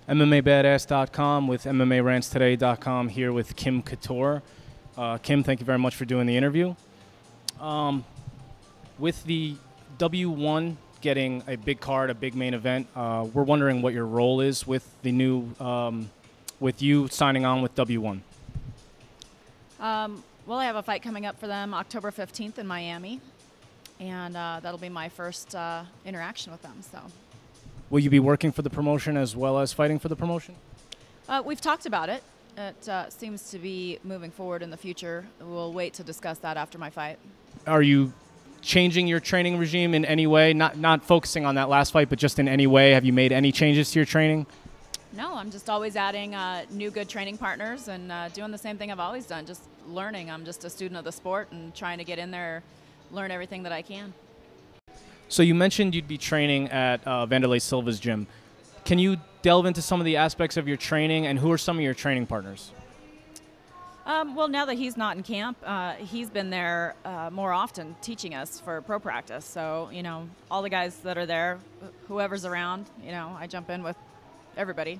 MMABadass.com with MMARantsToday.com here with Kim Couture. Kim, thank you very much for doing the interview. With the W1 getting a big card, a big main event, we're wondering what your role is with the new, with you signing on with W1. Well, I have a fight coming up for them October 15th in Miami, and that'll be my first interaction with them. So. Will you be working for the promotion as well as fighting for the promotion? We've talked about it. It seems to be moving forward in the future. We'll wait to discuss that after my fight. Are you changing your training regime in any way? Not focusing on that last fight, but just in any way. Have you made any changes to your training? No, I'm just always adding new good training partners and doing the same thing I've always done, just learning. I'm just a student of the sport and trying to get in there, learn everything that I can. So you mentioned you'd be training at Vanderlei Silva's gym. Can you delve into some of the aspects of your training, and who are some of your training partners? Well, now that he's not in camp, he's been there more often teaching us for pro practice. So, you know, all the guys that are there, whoever's around, you know, I jump in with everybody.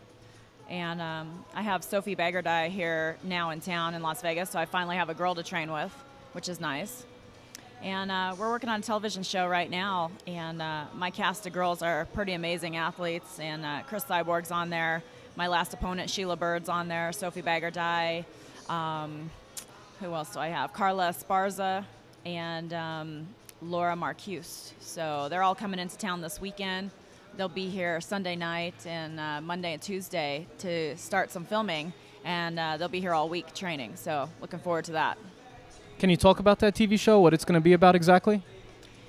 And I have Sophie Bagardai here now in town in Las Vegas, so I finally have a girl to train with, which is nice. And we're working on a television show right now, and my cast of girls are pretty amazing athletes, and Chris Cyborg's on there. My last opponent, Sheila Bird's on there, Sophie Bagardai. Who else do I have? Carla Esparza and Laura Marcuse. So they're all coming into town this weekend. They'll be here Sunday night and Monday and Tuesday to start some filming, and they'll be here all week training. So looking forward to that. Can you talk about that TV show, what it's going to be about exactly?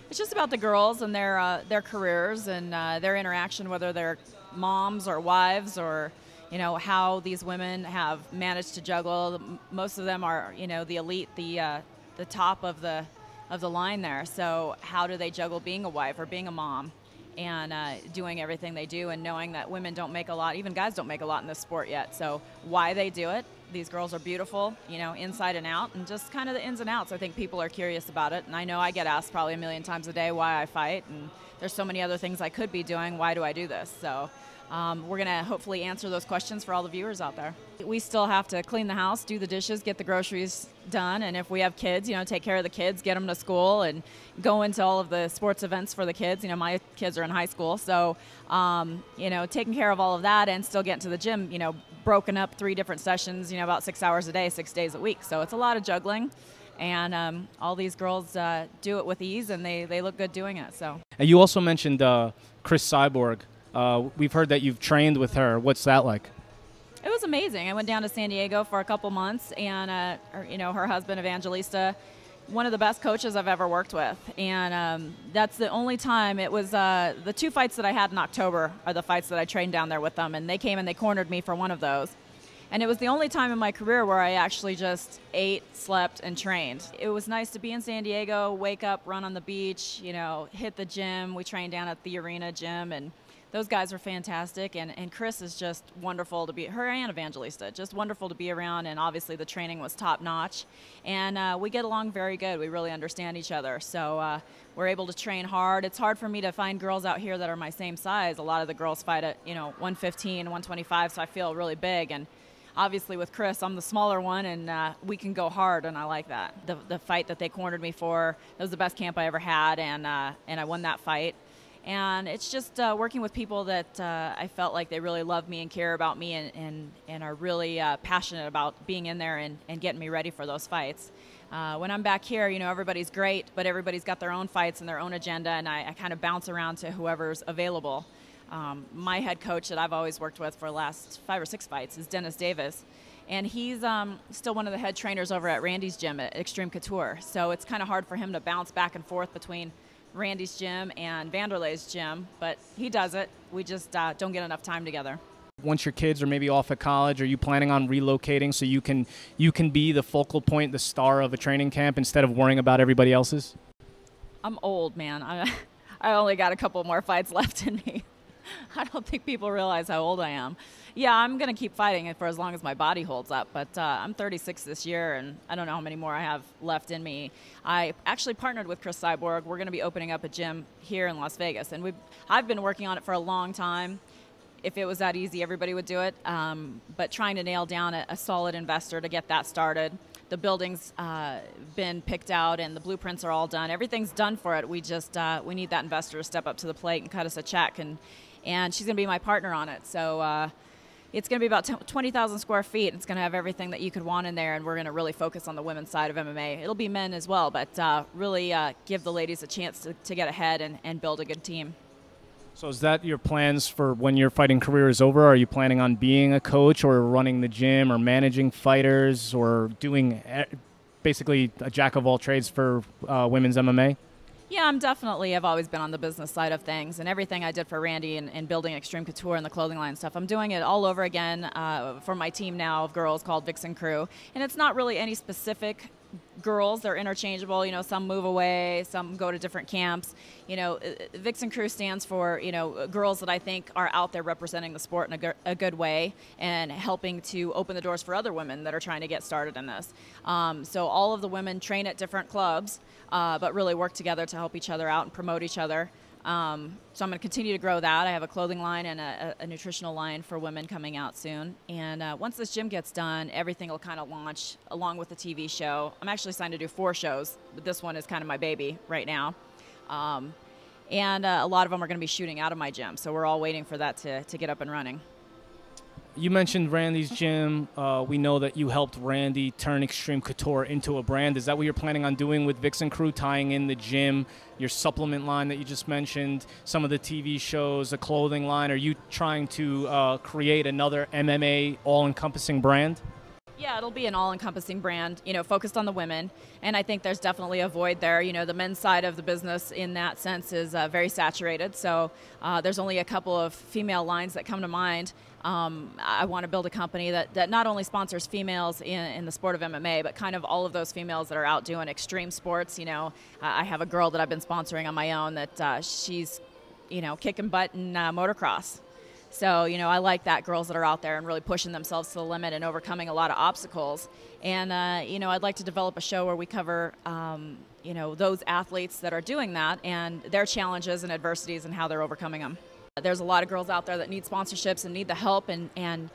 It's just about the girls and their careers and their interaction, whether they're moms or wives, or, you know, how these women have managed to juggle. Most of them are, you know, the elite, the top of the line there. So how do they juggle being a wife or being a mom and doing everything they do, and knowing that women don't make a lot, even guys don't make a lot in this sport yet. So why they do it. These girls are beautiful, you know, inside and out, and just kind of the ins and outs. I think people are curious about it, and I know I get asked probably a million times a day why I fight, and there's so many other things I could be doing. Why do I do this? So we're going to hopefully answer those questions for all the viewers out there. We still have to clean the house, do the dishes, get the groceries done, and if we have kids, you know, take care of the kids, get them to school, and go into all of the sports events for the kids. You know, my kids are in high school, so, you know, taking care of all of that and still getting to the gym, you know, broken up 3 different sessions, you know, about 6 hours a day, 6 days a week. So it's a lot of juggling, and all these girls do it with ease, and they look good doing it. So. And you also mentioned Chris Cyborg. We've heard that you've trained with her. What's that like? It was amazing. I went down to San Diego for a couple months, and you know, her husband Evangelista, one of the best coaches I've ever worked with, and that's the only time. It was the 2 fights that I had in October are the fights that I trained down there with them, and they came and they cornered me for one of those. And it was the only time in my career where I actually just ate, slept, and trained. It was nice to be in San Diego, wake up, run on the beach, you know, hit the gym. We trained down at the arena gym, and those guys were fantastic, and Chris is just wonderful to be, her and Evangelista, just wonderful to be around, and obviously the training was top-notch, and we get along very good. We really understand each other, so we're able to train hard. It's hard for me to find girls out here that are my same size. A lot of the girls fight at, you know, 115, 125, so I feel really big, and obviously with Chris, I'm the smaller one, and we can go hard, and I like that. The fight that they cornered me for, that was the best camp I ever had, and I won that fight. And it's just working with people that I felt like they really love me and care about me, and are really passionate about being in there and getting me ready for those fights. When I'm back here, you know, everybody's great, but everybody's got their own fights and their own agenda, and I kind of bounce around to whoever's available. My head coach that I've always worked with for the last 5 or 6 fights is Dennis Davis, and he's still one of the head trainers over at Randy's gym at Extreme Couture. So it's kind of hard for him to bounce back and forth between Randy's gym and Vanderlei's gym, but he does it. We just don't get enough time together. Once your kids are maybe off at college, are you planning on relocating so you can be the focal point, the star of a training camp instead of worrying about everybody else's? I'm old, man. I only got a couple more fights left in me. I don't think people realize how old I am. Yeah, I'm going to keep fighting for as long as my body holds up, but I'm 36 this year, and I don't know how many more I have left in me. I actually partnered with Chris Cyborg. We're going to be opening up a gym here in Las Vegas, and I've been working on it for a long time. If it was that easy, everybody would do it, but trying to nail down a solid investor to get that started. The building's been picked out and the blueprints are all done. Everything's done for it. We just we need that investor to step up to the plate and cut us a check, and she's going to be my partner on it. So it's going to be about 20,000 square feet. It's going to have everything that you could want in there, and we're going to really focus on the women's side of MMA. It'll be men as well, but really give the ladies a chance to get ahead and build a good team. So is that your plans for when your fighting career is over? Are you planning on being a coach or running the gym or managing fighters or doing basically a jack of all trades for women's MMA? Yeah, I've always been on the business side of things, and everything I did for Randy and building Extreme Couture and the clothing line stuff, I'm doing it all over again for my team now of girls called Vixen Crew. And it's not really any specific girls. They're interchangeable. You know, some move away, some go to different camps. You know, Vixen Crew stands for, you know, girls that I think are out there representing the sport in a good way and helping to open the doors for other women that are trying to get started in this. So all of the women train at different clubs, but really work together to help each other out and promote each other. So I'm going to continue to grow that. I have a clothing line and a nutritional line for women coming out soon. And once this gym gets done, everything will kind of launch along with the TV show. I'm actually signed to do 4 shows, but this one is kind of my baby right now. And a lot of them are going to be shooting out of my gym. So we're all waiting for that to get up and running. You mentioned Randy's gym. We know that you helped Randy turn Extreme Couture into a brand. Is that what you're planning on doing with Vixen Crew, tying in the gym, your supplement line that you just mentioned, some of the TV shows, a clothing line? Are you trying to create another MMA all-encompassing brand? Yeah, it'll be an all-encompassing brand, you know, focused on the women. And I think there's definitely a void there. You know, the men's side of the business in that sense is very saturated. So there's only a couple of female lines that come to mind. I want to build a company that not only sponsors females in the sport of MMA, but kind of all of those females that are out doing extreme sports. You know, I have a girl that I've been sponsoring on my own that she's, you know, kicking butt in motocross. So, you know, I like that, girls that are out there and really pushing themselves to the limit and overcoming a lot of obstacles. And, you know, I'd like to develop a show where we cover, you know, those athletes that are doing that and their challenges and adversities and how they're overcoming them. There's a lot of girls out there that need sponsorships and need the help and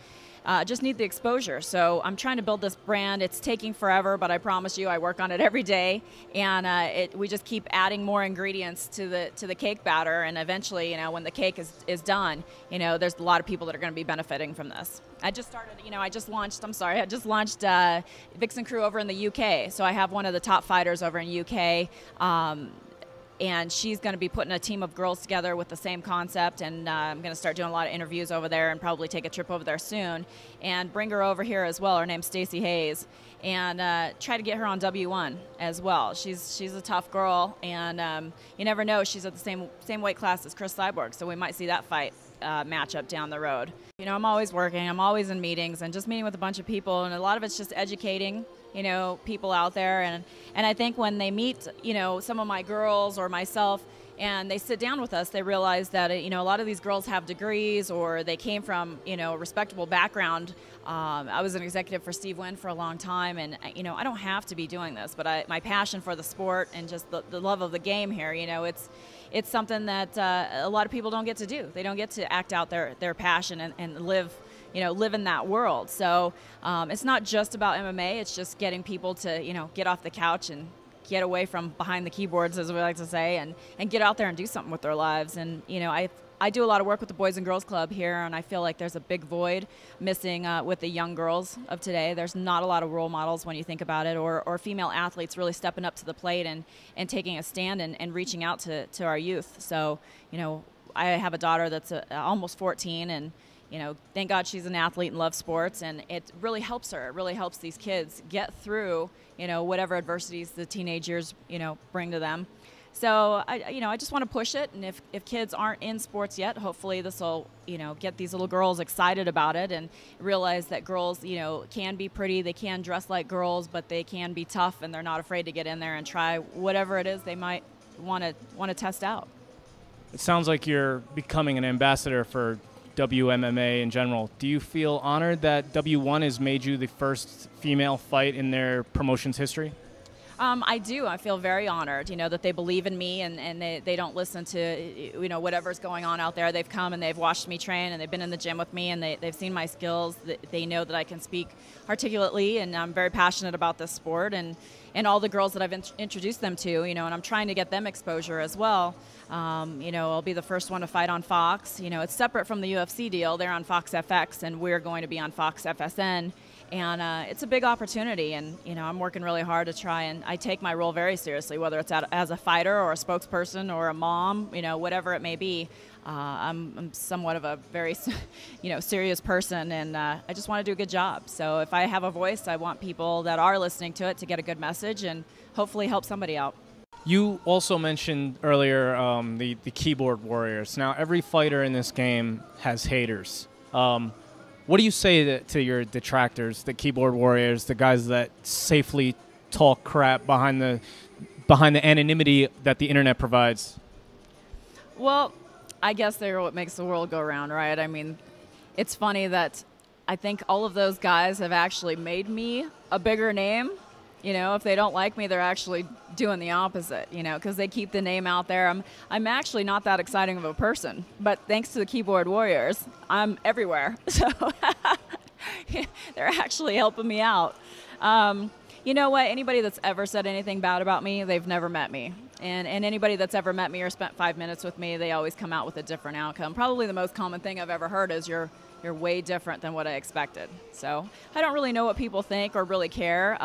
just need the exposure. So I'm trying to build this brand. It's taking forever, but I promise you I work on it every day. And we just keep adding more ingredients to the cake batter. And eventually, you know, when the cake is done, you know, there's a lot of people that are going to be benefiting from this. I just launched Vixen Crew over in the UK. So I have one of the top fighters over in UK. And she's going to be putting a team of girls together with the same concept, and I'm going to start doing a lot of interviews over there and probably take a trip over there soon and bring her over here as well. Her name's Stacey Hayes, and try to get her on W1 as well. She's a tough girl, and you never know, she's at the same weight class as Chris Cyborg, so we might see that fight matchup down the road. You know, I'm always working, I'm always in meetings and just meeting with a bunch of people, and a lot of it's just educating, you know, people out there. And I think when they meet, you know, some of my girls or myself and they sit down with us, they realize that, you know, a lot of these girls have degrees or they came from, you know, a respectable background. I was an executive for Steve Wynn for a long time, and, you know, I don't have to be doing this, but my passion for the sport and just the love of the game here, you know, it's something that a lot of people don't get to do. They don't get to act out their passion and live, you know, live in that world. So it's not just about MMA. It's just getting people to, you know, get off the couch and get away from behind the keyboards, as we like to say, and get out there and do something with their lives. And, you know, I do a lot of work with the Boys and Girls Club here, and I feel like there's a big void missing with the young girls of today. There's not a lot of role models when you think about it, or female athletes really stepping up to the plate and taking a stand and reaching out to our youth. So, you know, I have a daughter that's almost 14, and, you know, thank God she's an athlete and loves sports, and it really helps her. It really helps these kids get through, you know, whatever adversities the teenage years, you know, bring to them. So, I just want to push it, and if kids aren't in sports yet, hopefully this will, you know, get these little girls excited about it and realize that girls, you know, can be pretty, they can dress like girls, but they can be tough, and they're not afraid to get in there and try whatever it is they might want to test out. It sounds like you're becoming an ambassador for WMMA in general. Do you feel honored that W1 has made you the first female fight in their promotion's history? I do. I feel very honored, that they believe in me and they don't listen to, whatever's going on out there. They've come and they've watched me train and they've been in the gym with me and they've seen my skills. They know that I can speak articulately and I'm very passionate about this sport and all the girls that I've introduced them to, and I'm trying to get them exposure as well. I'll be the first one to fight on Fox. It's separate from the UFC deal. They're on Fox FX and we're going to be on Fox FSN. And it's a big opportunity, and I'm working really hard to try, and I take my role very seriously, whether it's as a fighter or a spokesperson or a mom, whatever it may be. I'm somewhat of a very, serious person, and I just want to do a good job. So if I have a voice, I want people that are listening to it to get a good message and hopefully help somebody out. You also mentioned earlier the keyboard warriors. Now, every fighter in this game has haters. What do you say to your detractors, the keyboard warriors, the guys that safely talk crap behind the anonymity that the internet provides? Well, I guess they're what makes the world go round, right? I mean, it's funny that I think all of those guys have actually made me a bigger name. If they don't like me, they're actually doing the opposite, because they keep the name out there. I'm actually not that exciting of a person, but thanks to the keyboard warriors, I'm everywhere. So they're actually helping me out. You know what? Anybody that's ever said anything bad about me, they've never met me. And anybody that's ever met me or spent 5 minutes with me, they always come out with a different outcome. Probably the most common thing I've ever heard is you're way different than what I expected. So I don't really know what people think or really care.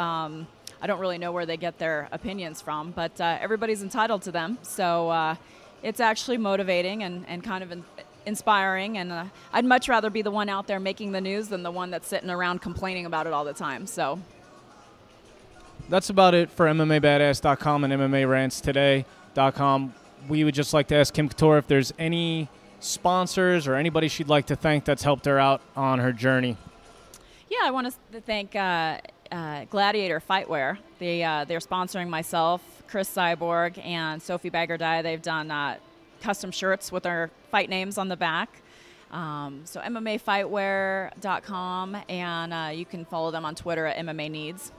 I don't really know where they get their opinions from, but everybody's entitled to them. So it's actually motivating and kind of inspiring, and I'd much rather be the one out there making the news than the one that's sitting around complaining about it all the time. So that's about it for MMABadass.com and MMARantsToday.com. We would just like to ask Kim Couture if there's any sponsors or anybody she'd like to thank that's helped her out on her journey. Yeah, I want to thank Gladiator Fightwear. They're sponsoring myself, Chris Cyborg, and Sophie Bagardai. They've done custom shirts with our fight names on the back. So MMAFightwear.com, and you can follow them on Twitter at MMA Needs.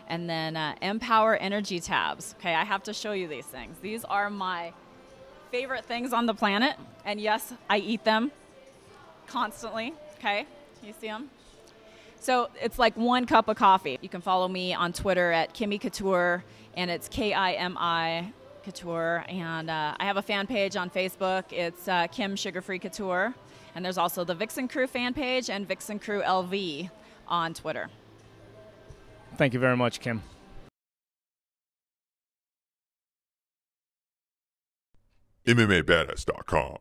And then Empower Energy Tabs. Okay, I have to show you these things. These are my favorite things on the planet, and yes, I eat them constantly. Okay, you see them? So it's like 1 cup of coffee. You can follow me on Twitter at Kimmy Couture, and it's Kimi Couture. And I have a fan page on Facebook. It's Kim Sugar-Free Couture. And there's also the Vixen Crew fan page and Vixen Crew LV on Twitter. Thank you very much, Kim. MMABadass.com